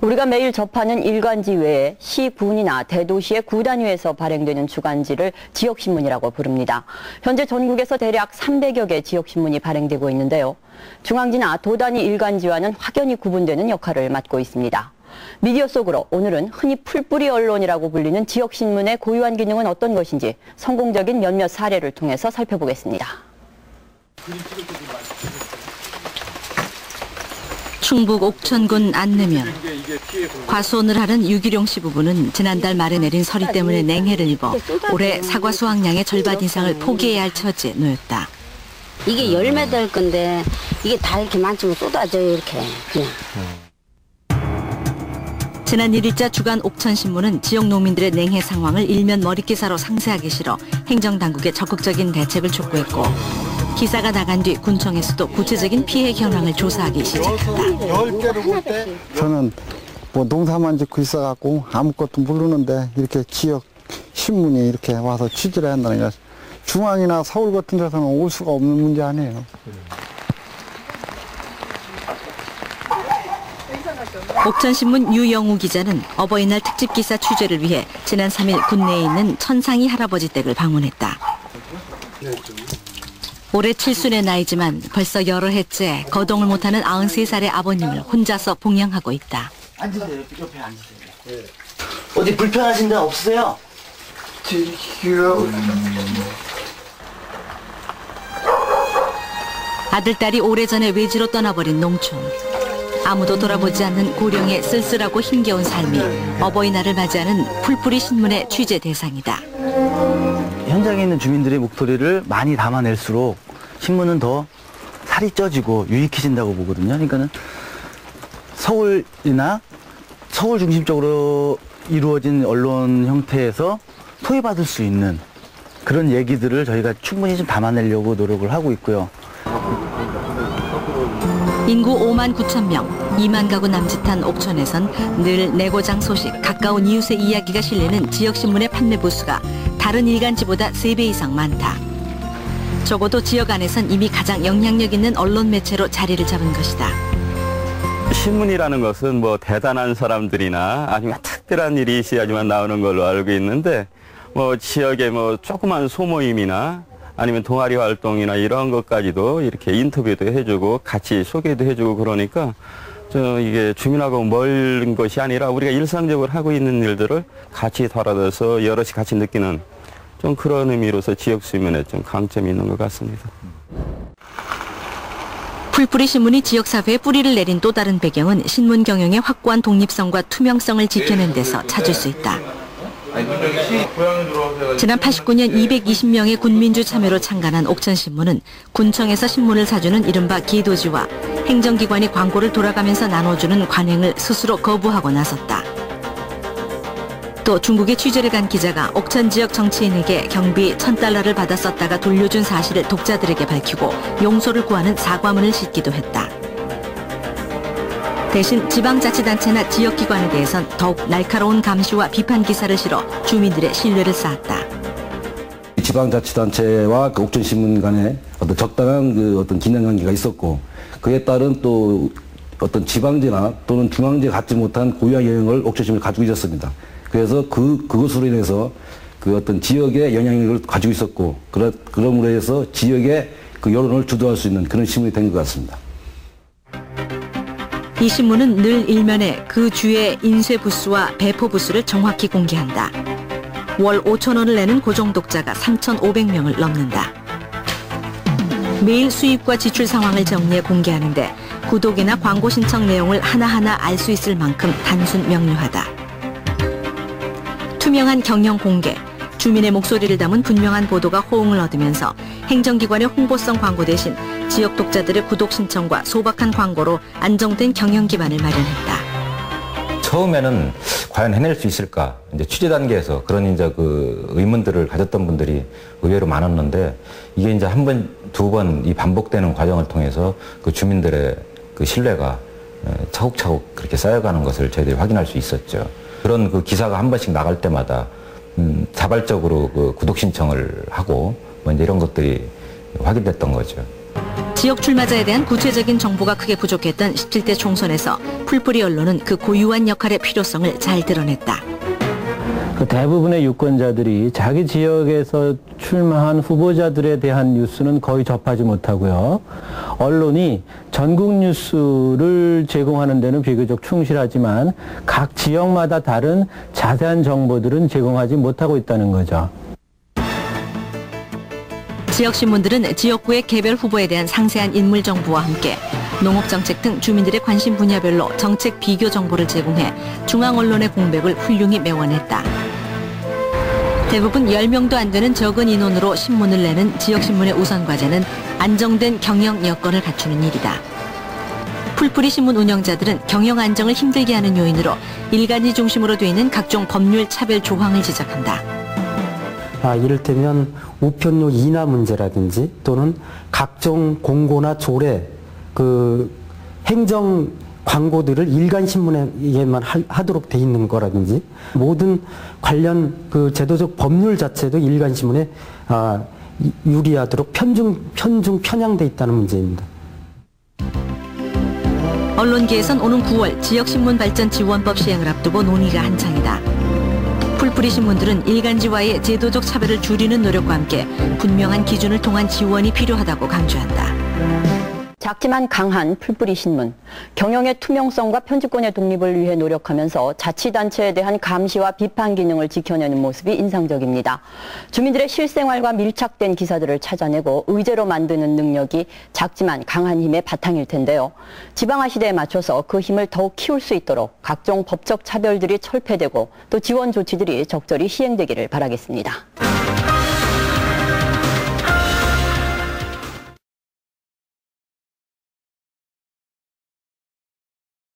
우리가 매일 접하는 일간지 외에 시, 군이나 대도시의 구단위에서 발행되는 주간지를 지역신문이라고 부릅니다. 현재 전국에서 대략 300여 개 지역신문이 발행되고 있는데요. 중앙지나 도단위 일간지와는 확연히 구분되는 역할을 맡고 있습니다. 미디어 속으로 오늘은 흔히 풀뿌리 언론이라고 불리는 지역신문의 고유한 기능은 어떤 것인지 성공적인 몇몇 사례를 통해서 살펴보겠습니다. 충북 옥천군 안내면. 과수원을 하는 유기룡 씨 부부는 지난달 말에 내린 서리 때문에 냉해를 입어 올해 사과 수확량의 절반 이상을 포기해야 할 처지에 놓였다. 이게 열매 될 건데 이게 다 이렇게 많지면 쏟아져요, 이렇게 그냥. 지난 1일자 주간 옥천신문은 지역 농민들의 냉해 상황을 일면 머릿기사로 상세하게 실어 행정당국의 적극적인 대책을 촉구했고, 기사가 나간 뒤 군청에서도 구체적인 피해 현황을 조사하기 시작했다. 저는 뭐 농사만 짓고 있어갖고 아무것도 모르는데 이렇게 지역 신문이 이렇게 와서 취재를 한다는 게 중앙이나 서울 같은 데서는 올 수가 없는 문제 아니에요. 옥천신문 유영우 기자는 어버이날 특집 기사 취재를 위해 지난 3일 군내에 있는 천상이 할아버지 댁을 방문했다. 올해 7순의 나이지만 벌써 여러 해째 거동을 못하는 93살의 아버님을 혼자서 봉양하고 있다. 앉으세요. 옆에 앉으세요. 네. 어디 불편하신 데 없으세요? 아들, 딸이 오래전에 외지로 떠나버린 농촌. 아무도 돌아보지 않는 고령의 쓸쓸하고 힘겨운 삶이 어버이날을 맞이하는 풀뿌리 신문의 취재 대상이다. 현장에 있는 주민들의 목소리를 많이 담아낼수록 신문은 더 살이 쪄지고 유익해진다고 보거든요. 그러니까는 서울이나 서울 중심적으로 이루어진 언론 형태에서 소외받을 수 있는 그런 얘기들을 저희가 충분히 좀 담아내려고 노력을 하고 있고요. 인구 5만 9천 명, 2만 가구 남짓한 옥천에선 늘 내고장 소식, 가까운 이웃의 이야기가 실리는 지역신문의 판매 부수가 다른 일간지보다 3배 이상 많다. 적어도 지역 안에선 이미 가장 영향력 있는 언론 매체로 자리를 잡은 것이다. 신문이라는 것은 뭐 대단한 사람들이나 아니면 특별한 일이 있어야지만 나오는 걸로 알고 있는데, 뭐 지역의 뭐 조그만 소모임이나 아니면 동아리 활동이나 이런 것까지도 이렇게 인터뷰도 해주고 같이 소개도 해주고 그러니까 이게 주민하고 멀은 것이 아니라 우리가 일상적으로 하고 있는 일들을 같이 다뤄서 여럿이 같이 느끼는 좀 그런 의미로서 지역신문에 좀 강점이 있는 것 같습니다. 풀뿌리 신문이 지역사회에 뿌리를 내린 또 다른 배경은 신문 경영의 확고한 독립성과 투명성을 지켜낸 데서 찾을 수 있다. 지난 89년 220명의 군민주 참여로 창간한 옥천신문은 군청에서 신문을 사주는 이른바 기도지와 행정기관이 광고를 돌아가면서 나눠주는 관행을 스스로 거부하고 나섰다. 또 중국에 취재를 간 기자가 옥천 지역 정치인에게 경비 1,000달러를 받았었다가 돌려준 사실을 독자들에게 밝히고 용서를 구하는 사과문을 싣기도 했다. 대신 지방자치단체나 지역기관에 대해선 더욱 날카로운 감시와 비판 기사를 실어 주민들의 신뢰를 쌓았다. 지방자치단체와 옥천신문 간에 어떤 적당한 어떤 긴장관계가 있었고, 그에 따른 또 어떤 지방제나 또는 중앙제 갖지 못한 고유한 영향을 옥천신문이 가지고 있었습니다. 그래서 그것으로 인해서 어떤 지역의 영향력을 가지고 있었고, 그럼으로 해서 지역의 여론을 주도할 수 있는 그런 신문이 된 것 같습니다. 이 신문은 늘 일면에 그 주의 인쇄 부수와 배포 부수를 정확히 공개한다. 월 5,000원을 내는 고정 독자가 3,500명을 넘는다. 매일 수입과 지출 상황을 정리해 공개하는데 구독이나 광고 신청 내용을 하나하나 알 수 있을 만큼 단순 명료하다. 투명한 경영 공개, 주민의 목소리를 담은 분명한 보도가 호응을 얻으면서 행정기관의 홍보성 광고 대신 지역 독자들의 구독 신청과 소박한 광고로 안정된 경영 기반을 마련했다. 처음에는 과연 해낼 수 있을까? 이제 취재 단계에서 그런 이제 그 의문들을 가졌던 분들이 의외로 많았는데 이게 이제 한 번, 두 번 이 반복되는 과정을 통해서 그 주민들의 그 신뢰가 차곡차곡 그렇게 쌓여가는 것을 저희들이 확인할 수 있었죠. 그런 그 기사가 한 번씩 나갈 때마다 자발적으로 그 구독 신청을 하고 뭐 이제 이런 것들이 확인됐던 거죠. 지역 출마자에 대한 구체적인 정보가 크게 부족했던 17대 총선에서 풀뿌리 언론은 그 고유한 역할의 필요성을 잘 드러냈다. 그 대부분의 유권자들이 자기 지역에서 출마한 후보자들에 대한 뉴스는 거의 접하지 못하고요. 언론이 전국 뉴스를 제공하는 데는 비교적 충실하지만 각 지역마다 다른 자세한 정보들은 제공하지 못하고 있다는 거죠. 지역신문들은 지역구의 개별 후보에 대한 상세한 인물 정보와 함께 농업정책 등 주민들의 관심 분야별로 정책 비교 정보를 제공해 중앙 언론의 공백을 훌륭히 메워냈다. 대부분 10명도 안 되는 적은 인원으로 신문을 내는 지역신문의 우선 과제는 안정된 경영 여건을 갖추는 일이다. 풀뿌리 신문 운영자들은 경영 안정을 힘들게 하는 요인으로 일간지 중심으로 돼 있는 각종 법률 차별 조항을 지적한다. 이를테면 우편료 인하 문제라든지 또는 각종 공고나 조례, 그 행정 광고들을 일간신문에만 하도록 돼 있는 거라든지 모든 관련 그 제도적 법률 자체도 일간신문에 유리하도록 편향돼 있다는 문제입니다. 언론계에선 오는 9월 지역신문발전지원법 시행을 앞두고 논의가 한창이다. 풀뿌리 신문들은 일간지와의 제도적 차별을 줄이는 노력과 함께 분명한 기준을 통한 지원이 필요하다고 강조한다. 작지만 강한 풀뿌리 신문. 경영의 투명성과 편집권의 독립을 위해 노력하면서 자치단체에 대한 감시와 비판 기능을 지켜내는 모습이 인상적입니다. 주민들의 실생활과 밀착된 기사들을 찾아내고 의제로 만드는 능력이 작지만 강한 힘의 바탕일 텐데요. 지방화 시대에 맞춰서 그 힘을 더욱 키울 수 있도록 각종 법적 차별들이 철폐되고 또 지원 조치들이 적절히 시행되기를 바라겠습니다.